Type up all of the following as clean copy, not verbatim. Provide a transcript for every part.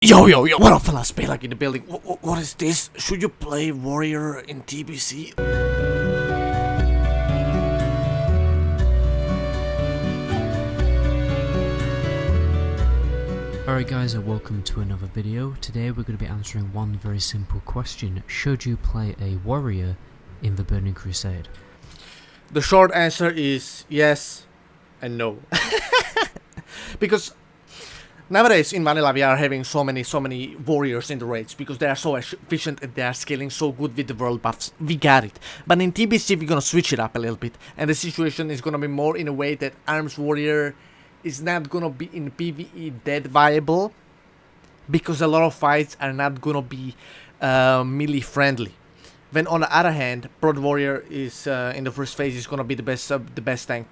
Yo, what up fellas, Baylike in the building. What is this? Should you play warrior in TBC? Alright guys, and welcome to another video. Today we're going to be answering one very simple question. Should you play a warrior in the Burning Crusade? The short answer is yes and no. Because nowadays in vanilla we are having so many warriors in the raids because they are so efficient and they are scaling so good with the world buffs. We got it. But in TBC we're gonna switch it up a little bit, and the situation is gonna be more in a way that arms warrior is not gonna be in PvE that viable, because a lot of fights are not gonna be melee friendly. When on the other hand, Prod Warrior is in the first phase is gonna be the best tank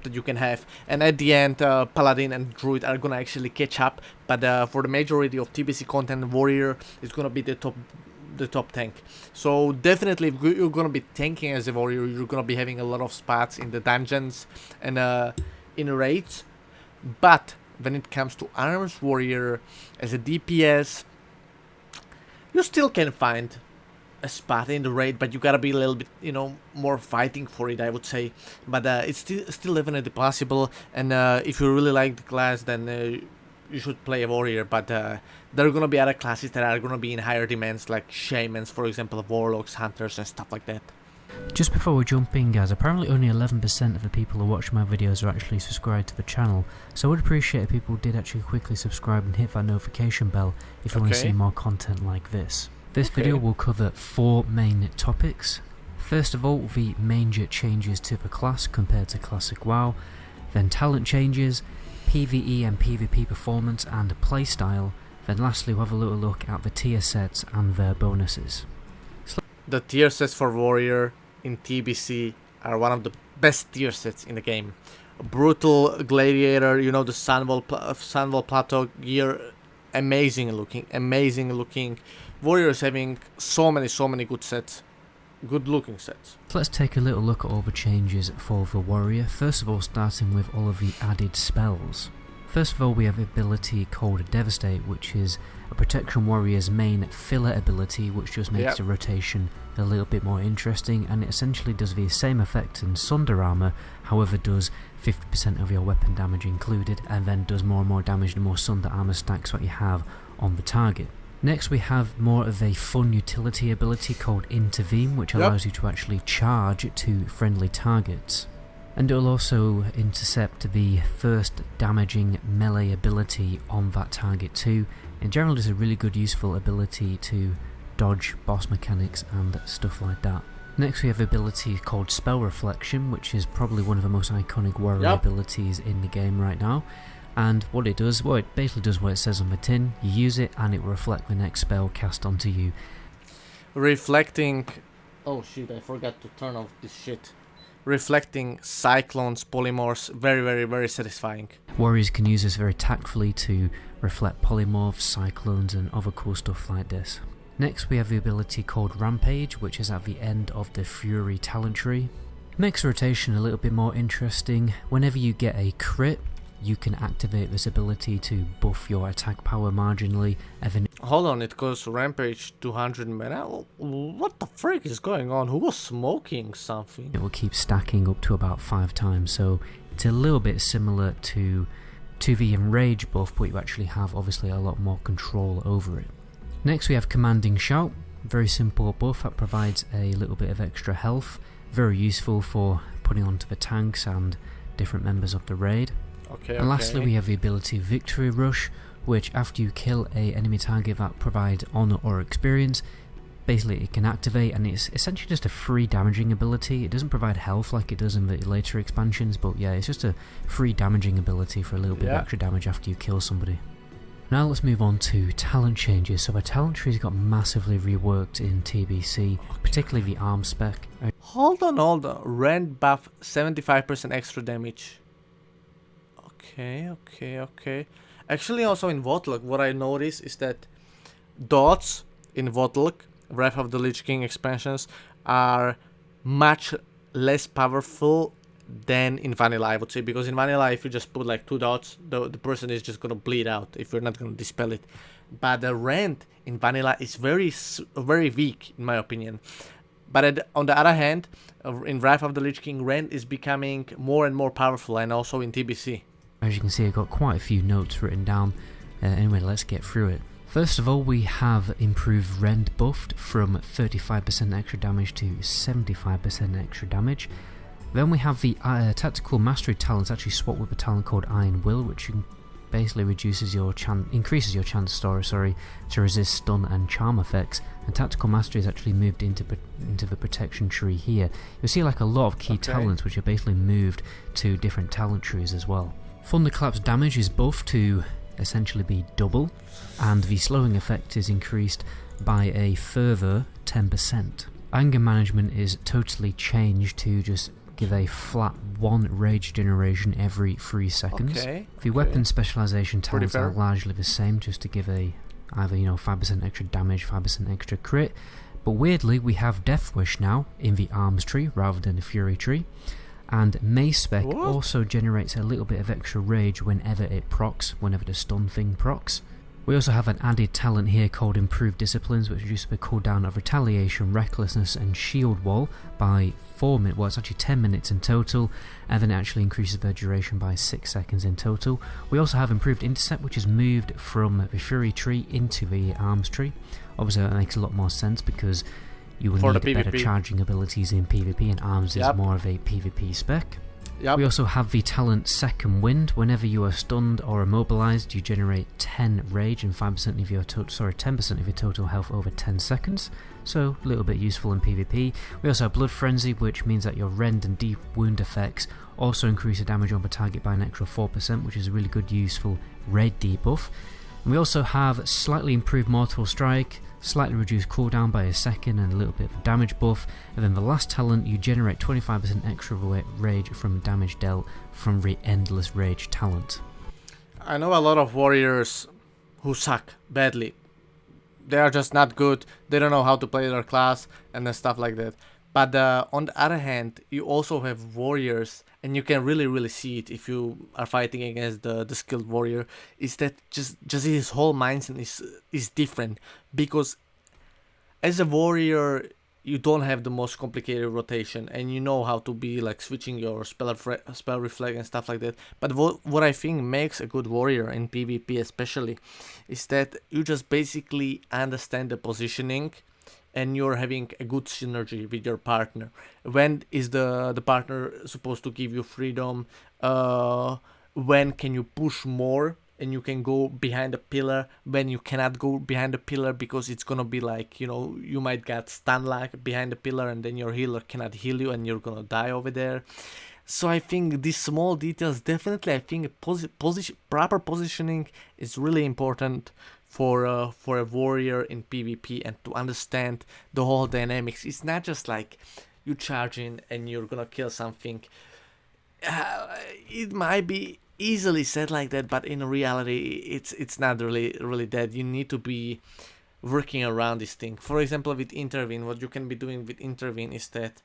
that you can have, and at the end Paladin and Druid are gonna actually catch up. But for the majority of TBC content, Warrior is gonna be the top tank. So definitely, if you're gonna be tanking as a warrior, you're gonna be having a lot of spots in the dungeons and in raids. But when it comes to arms warrior as a DPS, you still can find a spot in the raid, but you gotta be a little bit, more fighting for it, I would say. But it's still definitely possible, and if you really like the class, then you should play a warrior. But there are gonna be other classes that are gonna be in higher demands, like shamans, for example, warlocks, hunters, and stuff like that. Just before we jump in guys, apparently only 11% of the people who watch my videos are actually subscribed to the channel, so I would appreciate if people did actually quickly subscribe and hit that notification bell if you want to see more content like this. This video will cover 4 main topics. First of all, the major changes to the class compared to Classic WoW, then talent changes, PvE and PvP performance and playstyle, then lastly we'll have a little look at the tier sets and their bonuses. The tier sets for warrior in TBC are one of the best tier sets in the game. Brutal gladiator, the Sunwall Plateau gear, amazing looking. Warriors having so many good sets, good looking sets. So let's take a little look at all the changes for the warrior. First of all, starting with all of the added spells. First of all, we have the ability called Devastate, which is a protection warrior's main filler ability, which just makes the rotation a little bit more interesting, and it essentially does the same effect in Sunder armor, however does 50% of your weapon damage included, and then does more and more damage the more Sunder armor stacks what you have on the target. Next we have more of a fun utility ability called Intervene, which allows you to actually charge to friendly targets. And it will also intercept the first damaging melee ability on that target too. In general, it's a really good useful ability to dodge boss mechanics and stuff like that. Next we have the ability called Spell Reflection, which is probably one of the most iconic warrior abilities in the game right now. And what it does, well, it basically does what it says on the tin. You use it and it will reflect the next spell cast onto you. Reflecting... oh shit, I forgot to turn off this shit. Reflecting cyclones, polymorphs, very satisfying. Warriors can use this very tactfully to reflect polymorphs, cyclones and other cool stuff like this. Next we have the ability called Rampage, which is at the end of the Fury talent tree. Makes rotation a little bit more interesting. Whenever you get a crit, you can activate this ability to buff your attack power marginally, and then... Hold on, it goes Rampage 200 mana? What the frick is going on? Who was smoking something? It will keep stacking up to about 5 times, so it's a little bit similar to the Enrage buff, but you actually have obviously a lot more control over it. Next we have Commanding Shout, very simple buff that provides a little bit of extra health, very useful for putting onto the tanks and different members of the raid. And lastly we have the ability Victory Rush, which after you kill a enemy target that provides honor or experience, basically it can activate, and it's essentially just a free damaging ability. It doesn't provide health like it does in the later expansions, but yeah, it's just a free damaging ability for a little bit of extra damage after you kill somebody. Now let's move on to talent changes. So our talent trees got massively reworked in TBC, particularly the arm spec. Hold on. Rend buff 75% extra damage. Okay. Actually, also in Votluk, what I noticed is that dots in Votluk, Wrath of the Lich King expansions, are much less powerful than in vanilla, I would say, because in vanilla, if you just put like 2 dots, the person is just gonna bleed out if you're not gonna dispel it. But the rend in vanilla is very weak, in my opinion. But on the other hand, in Wrath of the Lich King, rend is becoming more and more powerful, and also in TBC. As you can see, I've got quite a few notes written down. Anyway, let's get through it. First of all, we have improved rend buffed from 35% extra damage to 75% extra damage. Then we have the tactical mastery talents actually swapped with a talent called Iron Will, which basically increases your chance to resist stun and charm effects. And tactical mastery is actually moved into the protection tree here. You'll see like a lot of key talents which are basically moved to different talent trees as well. Thunderclap's damage is buffed to essentially be double, and the slowing effect is increased by a further 10%. Anger management is totally changed to just give a flat 1 rage generation every 3 seconds. The weapon specialization talents are largely the same, just to give either 5% extra damage, 5% extra crit. But weirdly, we have Death Wish now in the arms tree rather than the fury tree. And Mace Spec also generates a little bit of extra rage whenever it procs, whenever the stun thing procs. We also have an added talent here called Improved Disciplines, which reduces the cooldown of Retaliation, Recklessness and Shield Wall by 4 minutes, well it's actually 10 minutes in total, and then it actually increases their duration by 6 seconds in total. We also have Improved Intercept, which is moved from the Fury tree into the Arms tree. Obviously that makes a lot more sense because you will need better charging abilities in PvP, and Arms is more of a PvP spec. We also have the talent Second Wind. Whenever you are stunned or immobilized, you generate 10 rage and 5% of your 10% of your total health over 10 seconds. So a little bit useful in PvP. We also have Blood Frenzy, which means that your rend and deep wound effects also increase the damage on the target by an extra 4%, which is a really good useful raid debuff. And we also have slightly improved Mortal Strike, slightly reduced cooldown by a second and a little bit of a damage buff. And then the last talent, you generate 25% extra rage from damage dealt from the Endless Rage talent. I know a lot of warriors who suck badly. They are just not good, they don't know how to play their class and then stuff like that. But on the other hand, you also have warriors, and you can really see it if you are fighting against the skilled warrior, is that just his whole mindset is different. Because as a warrior, you don't have the most complicated rotation, and you know how to be like switching your spell reflect and stuff like that. But what I think makes a good warrior in PvP especially is that you just basically understand the positioning, and you're having a good synergy with your partner. When is the partner supposed to give you freedom? When can you push more and you can go behind the pillar? When you cannot go behind the pillar because it's gonna be like, you might get stun lag behind the pillar, and then your healer cannot heal you and you're gonna die over there. So I think these small details, definitely I think proper positioning is really important for a warrior in PvP, and to understand the whole dynamics. It's not just like you charge in and you're gonna kill something. It might be easily said like that, but in reality it's not really that. You need to be working around this thing. For example, with Intervene, what you can be doing with Intervene is that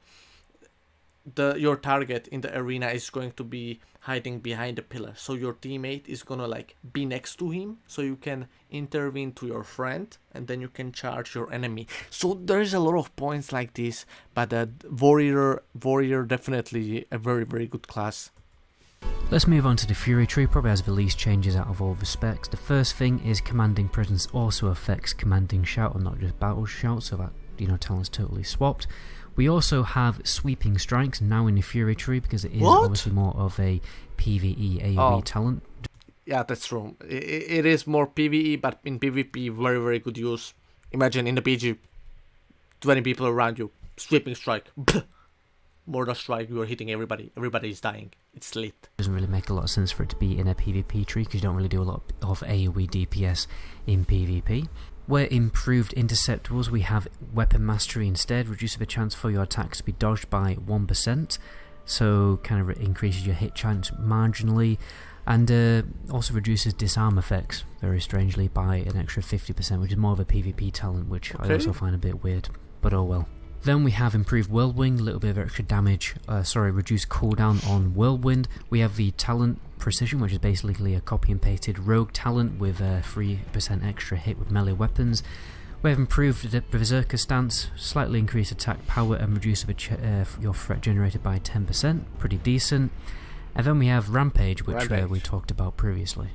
your target in the arena is going to be hiding behind the pillar, so your teammate is gonna like be next to him, so you can intervene to your friend and then you can charge your enemy. So there's a lot of points like this, but warrior definitely a very good class. Let's move on to the Fury tree, probably has the least changes out of all the specs. The first thing is Commanding Presence also affects Commanding Shout and not just Battle Shout, so that talent's totally swapped. We also have Sweeping Strikes now in the Fury tree because it is obviously more of a PvE AoE talent. Yeah, that's true. It is more PvE, but in PvP, very good use. Imagine in the PG, 20 people around you, Sweeping Strike. Mortal Strike, you are hitting everybody. Everybody is dying. It's lit. Doesn't really make a lot of sense for it to be in a PvP tree because you don't really do a lot of AoE DPS in PvP. Where improved interceptables, we have Weapon Mastery instead, reduces the chance for your attacks to be dodged by 1%, so kind of increases your hit chance marginally, and also reduces disarm effects, very strangely, by an extra 50%, which is more of a PvP talent, which I also find a bit weird, but oh well. Then we have improved Whirlwind, a little bit of extra damage, reduced cooldown on Whirlwind. We have the talent Precision, which is basically a copy and pasted rogue talent with a 3% extra hit with melee weapons. We have improved the Berserker stance, slightly increased attack power and reduced your threat generated by 10%, pretty decent. And then we have Rampage, which we talked about previously.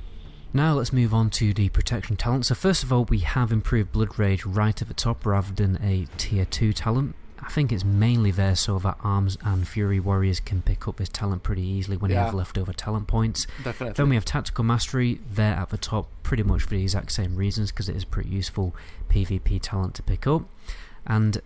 Now let's move on to the protection talent. So first of all, we have improved Blood Rage right at the top rather than a tier 2 talent. I think it's mainly there so that Arms and Fury warriors can pick up this talent pretty easily when they have leftover talent points. Definitely. Then we have Tactical Mastery there at the top pretty much for the exact same reasons, because it is pretty useful PvP talent to pick up. And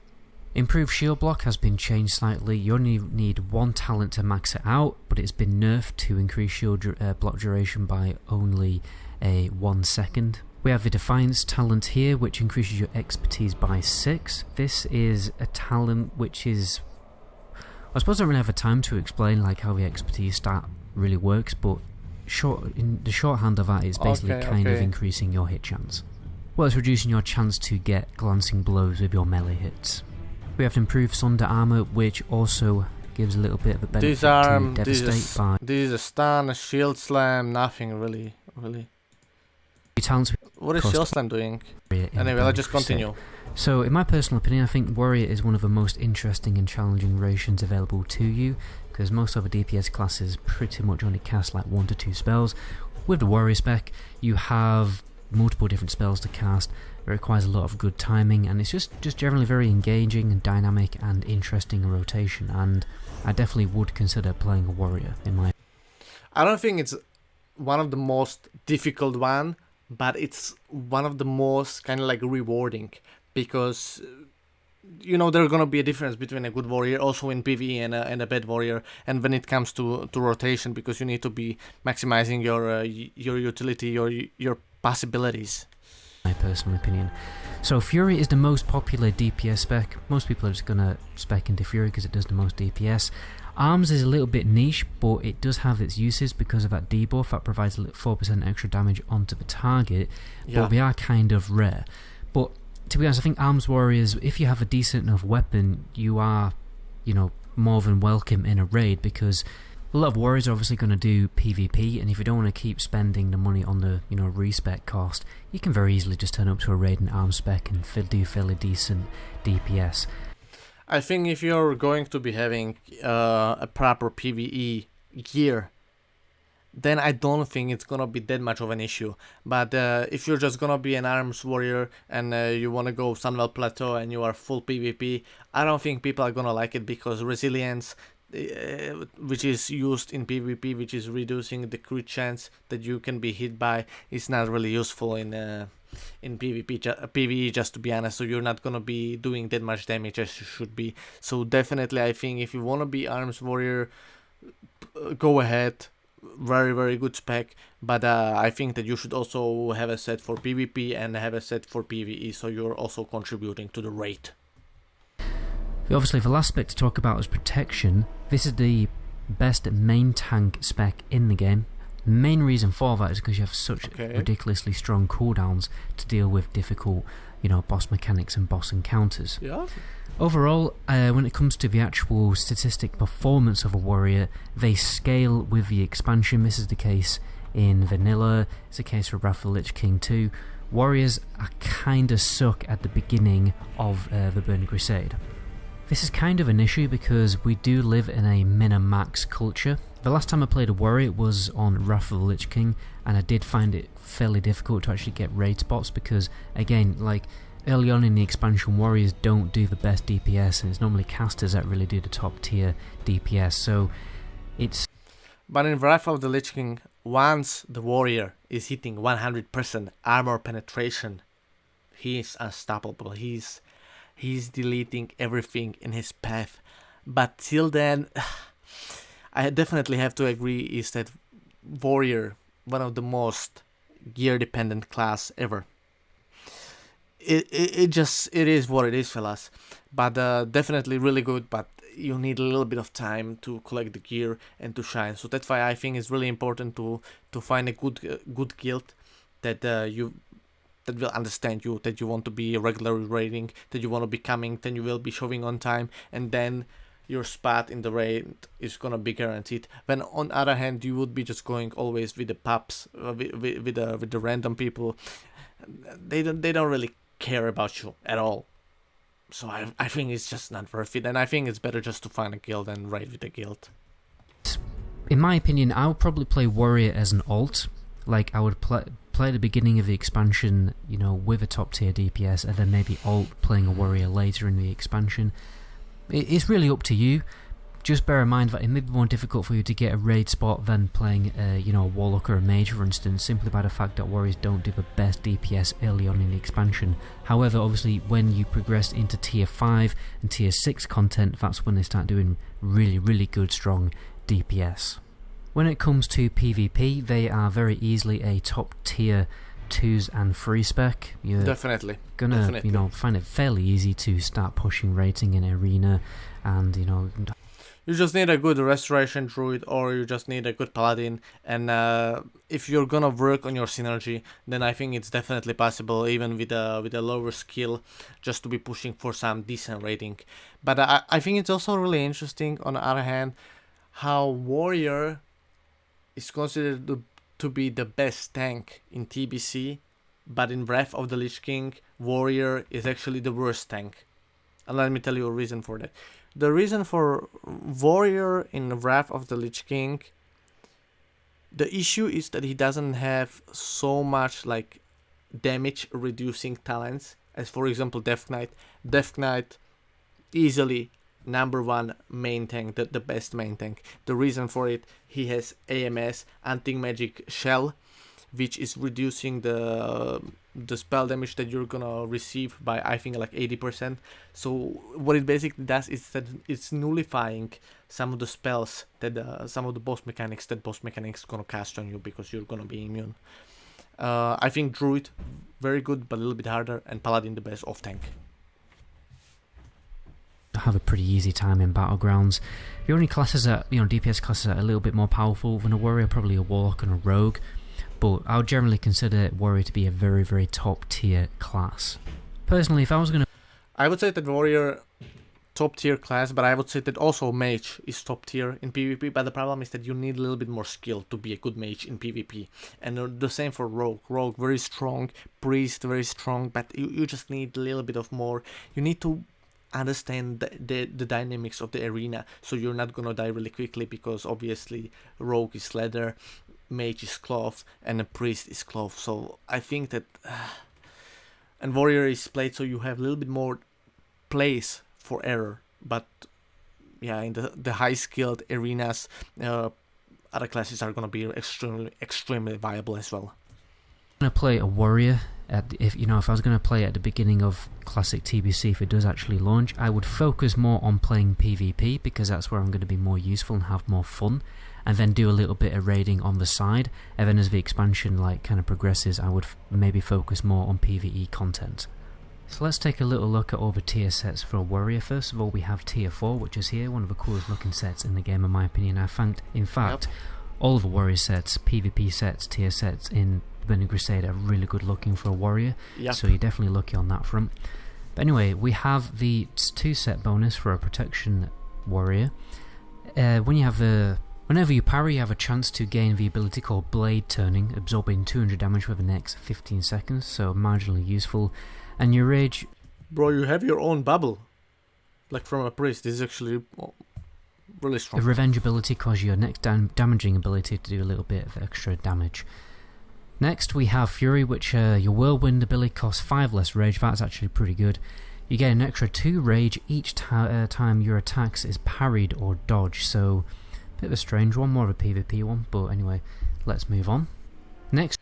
improved shield block has been changed slightly. You only need one talent to max it out, but it's been nerfed to increase shield block duration by only 1 second. We have the Defiance talent here, which increases your expertise by 6. This is a talent which is... I suppose I don't really have the time to explain like how the expertise stat really works, but in the shorthand of that, it's basically kind of increasing your hit chance. Well, it's reducing your chance to get glancing blows with your melee hits. We have improved Sunder Armor, which also gives a little bit of a benefit to Devastate. This is a stun, a shield slam, nothing really. Talents. What is shield slam doing? Anyway, let's just continue. So, in my personal opinion, I think Warrior is one of the most interesting and challenging rations available to you, because most other DPS classes pretty much only cast like 1 to 2 spells. With the Warrior spec, you have multiple different spells to cast. It requires a lot of good timing, and it's just generally very engaging and dynamic and interesting rotation, and I definitely would consider playing a Warrior in my... I don't think it's one of the most difficult one, but it's one of the most kind of like rewarding, because you know there's gonna be a difference between a good warrior also in PvE and a bad warrior, and when it comes to rotation, because you need to be maximizing your utility, your possibilities. My personal opinion. So Fury is the most popular DPS spec. Most people are just gonna spec into Fury because it does the most DPS. Arms is a little bit niche, but it does have its uses because of that debuff that provides 4% extra damage onto the target, but they are kind of rare. But to be honest, I think Arms Warriors, if you have a decent enough weapon, you are, more than welcome in a raid, because a lot of warriors are obviously going to do PvP, and if you don't want to keep spending the money on the respec cost, you can very easily just turn up to a raid and arm spec and do fairly decent DPS. I think if you're going to be having a proper PvE gear, then I don't think it's gonna be that much of an issue. But if you're just gonna be an arms warrior and you wanna go Sunwell Plateau and you are full PvP, I don't think people are gonna like it, because resilience, which is used in PvP, which is reducing the crit chance that you can be hit by, is not really useful in PvE, just to be honest. So you're not gonna be doing that much damage as you should be. So definitely, I think if you wanna be arms warrior, go ahead. Very, very good spec, but I think that you should also have a set for PvP and have a set for PvE, so you're also contributing to the rate. Obviously, the last spec to talk about is protection. This is the best main tank spec in the game. The main reason for that is because you have such ridiculously strong cooldowns to deal with difficult, boss mechanics and boss encounters. Yeah. Overall, when it comes to the actual statistic performance of a warrior, they scale with the expansion. This is the case in Vanilla, it's the case for Wrath of the Lich King 2. Warriors are kinda suck at the beginning of the Burning Crusade. This is kind of an issue because we do live in a min-and-max culture. The last time I played a warrior was on Wrath of the Lich King, and I did find it fairly difficult to actually get raid spots because, again, early on in the expansion, warriors don't do the best DPS, and it's normally casters that really do the top tier DPS, so it's... But in Wrath of the Lich King, once the warrior is hitting 100% armor penetration, he is unstoppable. He's deleting everything in his path. But till then, I definitely have to agree is that warrior, one of the most gear dependent class ever. It is what it is, fellas. But definitely really good, but you need a little bit of time to collect the gear and to shine. So that's why I think it's really important to find a good guild that you that will understand you, that you want to be regularly raiding, that you want to be coming, then you will be showing on time, and then your spot in the raid is gonna be guaranteed. When on the other hand, you would be just going always with the pups, with the random people. They don't really care about you at all. So I think it's just not worth it, and I think it's better just to find a guild and raid with the guild. In my opinion, I would probably play warrior as an alt. Like, I would play at the beginning of the expansion, you know, with a top tier DPS, and then maybe alt playing a warrior later in the expansion. It's really up to you. Just bear in mind that it may be more difficult for you to get a raid spot than playing a warlock or a mage, for instance, simply by the fact that warriors don't do the best DPS early on in the expansion. However, obviously, when you progress into tier 5 and tier 6 content, that's when they start doing really, really good, strong DPS. When it comes to PvP, they are very easily a top tier 2s and 3 spec. You're Definitely. find it fairly easy to start pushing rating in arena, and you just need a good restoration druid, or you just need a good paladin, and if you're gonna work on your synergy, then I think it's definitely possible, even with a lower skill, just to be pushing for some decent rating. But I think it's also really interesting, on the other hand, how warrior is considered to be the best tank in TBC, but in Wrath of the Lich King, warrior is actually the worst tank. And let me tell you a reason for that. The reason for warrior in Wrath of the Lich King, the issue is that he doesn't have so much like damage reducing talents as, for example, Death Knight. Death Knight easily number one main tank, the best main tank. The reason for it, he has AMS, Anti-Magic Shell, which is reducing the spell damage that you're gonna receive by, I think, like 80%. So what it basically does is that it's nullifying some of the spells that some of the boss mechanics gonna cast on you, because you're gonna be immune. I think Druid very good, but a little bit harder, and Paladin the best off tank. Have a pretty easy time in battlegrounds. The only classes that DPS classes that are a little bit more powerful than a warrior, probably a warlock and a rogue. But I would generally consider warrior to be a very, very top tier class. Personally, if I was gonna, I would say that warrior top tier class, but I would say that also mage is top tier in PvP. But the problem is that you need a little bit more skill to be a good mage in PvP, and the same for rogue. Rogue very strong, priest very strong, but you just need a little bit of more. You need to understand the dynamics of the arena, so you're not gonna die really quickly, because obviously rogue is leather, mage is cloth, and a priest is cloth. So I think that and warrior is played so you have a little bit more place for error. But yeah, in the high skilled arenas, other classes are gonna be extremely viable as well. I'm gonna play a warrior. If I was going to play at the beginning of Classic TBC, if it does actually launch, I would focus more on playing PvP, because that's where I'm going to be more useful and have more fun, and then do a little bit of raiding on the side. And then as the expansion kind of progresses, I would maybe focus more on PvE content. So let's take a little look at all the tier sets for a warrior. First of all, we have tier 4, which is here, one of the coolest looking sets in the game in my opinion. In fact, all of the warrior sets, PvP sets, tier sets in Burning Crusade are really good looking for a warrior, so you're definitely lucky on that front. But anyway, we have the 2 set bonus for a protection warrior. Whenever you parry, you have a chance to gain the ability called Blade Turning, absorbing 200 damage for the next 15 seconds, so marginally useful. And your rage... Bro, you have your own bubble, like from a priest. This is actually really strong. The revenge ability causes your next damaging ability to do a little bit of extra damage. Next we have Fury, which your Whirlwind ability costs 5 less rage. That's actually pretty good. You get an extra 2 rage each time your attacks is parried or dodged, so a bit of a strange one, more of a PvP one, but anyway, let's move on. Next,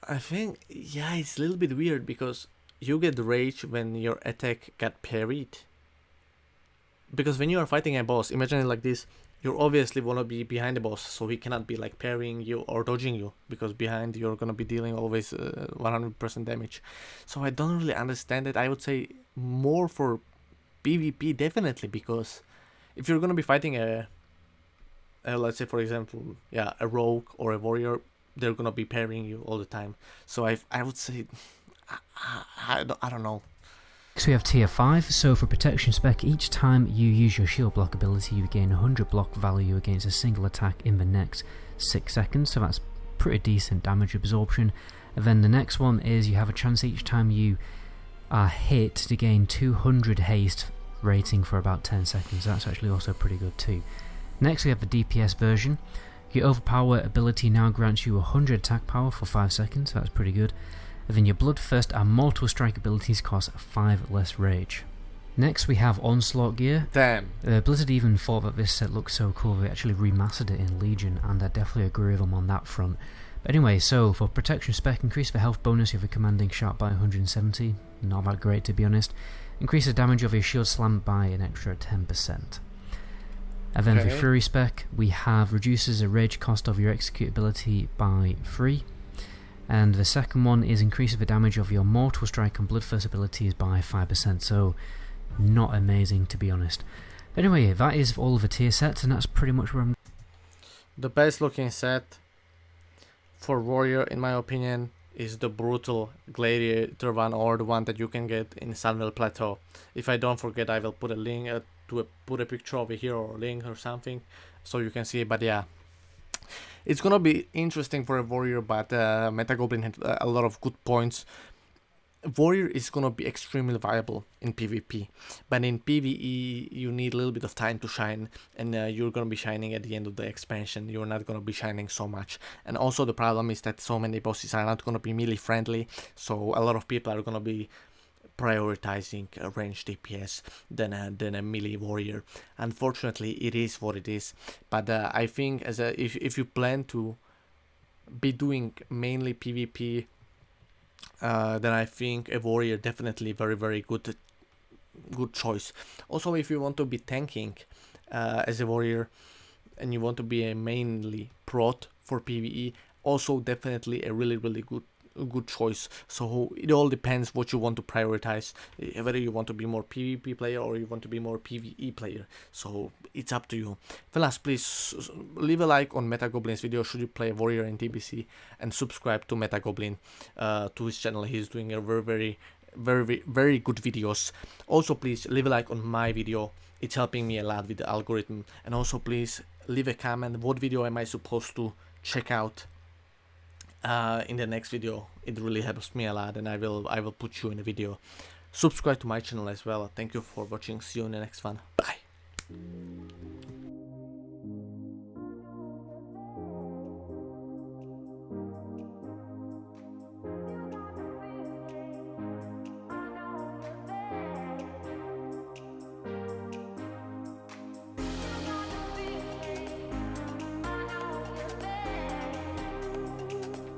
I think, yeah, it's a little bit weird, because you get rage when your attack got parried. Because when you are fighting a boss, imagine it like this, you obviously want to be behind the boss, so he cannot be like parrying you or dodging you, because behind you're going to be dealing always 100% damage. So I don't really understand it. I would say more for PvP definitely, because if you're going to be fighting let's say for example, a rogue or a warrior, they're going to be parrying you all the time. So I would say I don't know. Next we have tier 5, so for protection spec, each time you use your shield block ability you gain 100 block value against a single attack in the next 6 seconds, so that's pretty decent damage absorption. And then the next one is you have a chance each time you are hit to gain 200 haste rating for about 10 seconds, that's actually also pretty good too. Next we have the DPS version. Your overpower ability now grants you 100 attack power for 5 seconds, so that's pretty good. And then your Bloodthirst and multiple strike abilities cost 5 less rage. Next we have Onslaught gear. Damn. Blizzard even thought that this set looked so cool, they actually remastered it in Legion, and I definitely agree with them on that front. But anyway, so for protection spec, increase the health bonus of your commanding shot by 170, not that great to be honest. Increase the damage of your shield slam by an extra 10%. And then for Fury spec, we have reduces the rage cost of your execute ability by 3. And the second one is increases the damage of your Mortal Strike and Bloodthirst abilities by 5%, so not amazing to be honest. But anyway, that is all of the tier sets, and that's pretty much where I'm... The best looking set for Warrior, in my opinion, is the Brutal Gladiator one, or the one that you can get in Sunwell Plateau. If I don't forget, I will put a link put a picture over here, or a link or something, so you can see it. But yeah, it's gonna be interesting for a Warrior, but MetaGoblin had a lot of good points. Warrior is gonna be extremely viable in PvP, but in PvE you need a little bit of time to shine, and you're gonna be shining at the end of the expansion. You're not gonna be shining so much, and also the problem is that so many bosses are not gonna be melee friendly, so a lot of people are gonna be prioritizing a ranged DPS than a melee warrior. Unfortunately, it is what it is. But I think if you plan to be doing mainly PvP, then I think a warrior definitely very good choice. Also, if you want to be tanking as a warrior and you want to be a mainly prot for PvE, also definitely a really good choice. So it all depends what you want to prioritize, whether you want to be more PvP player or you want to be more PvE player. So it's up to you. Fellas, please leave a like on MetaGoblin's video should you play warrior in TBC, and subscribe to MetaGoblin to his channel. He's doing a very good videos. Also please leave a like on my video, it's helping me a lot with the algorithm. And also please leave a comment, what video am I supposed to check out in the next video. It really helps me a lot, and I will put you in a video. Subscribe to my channel as well. Thank you for watching. See you in the next one. Bye.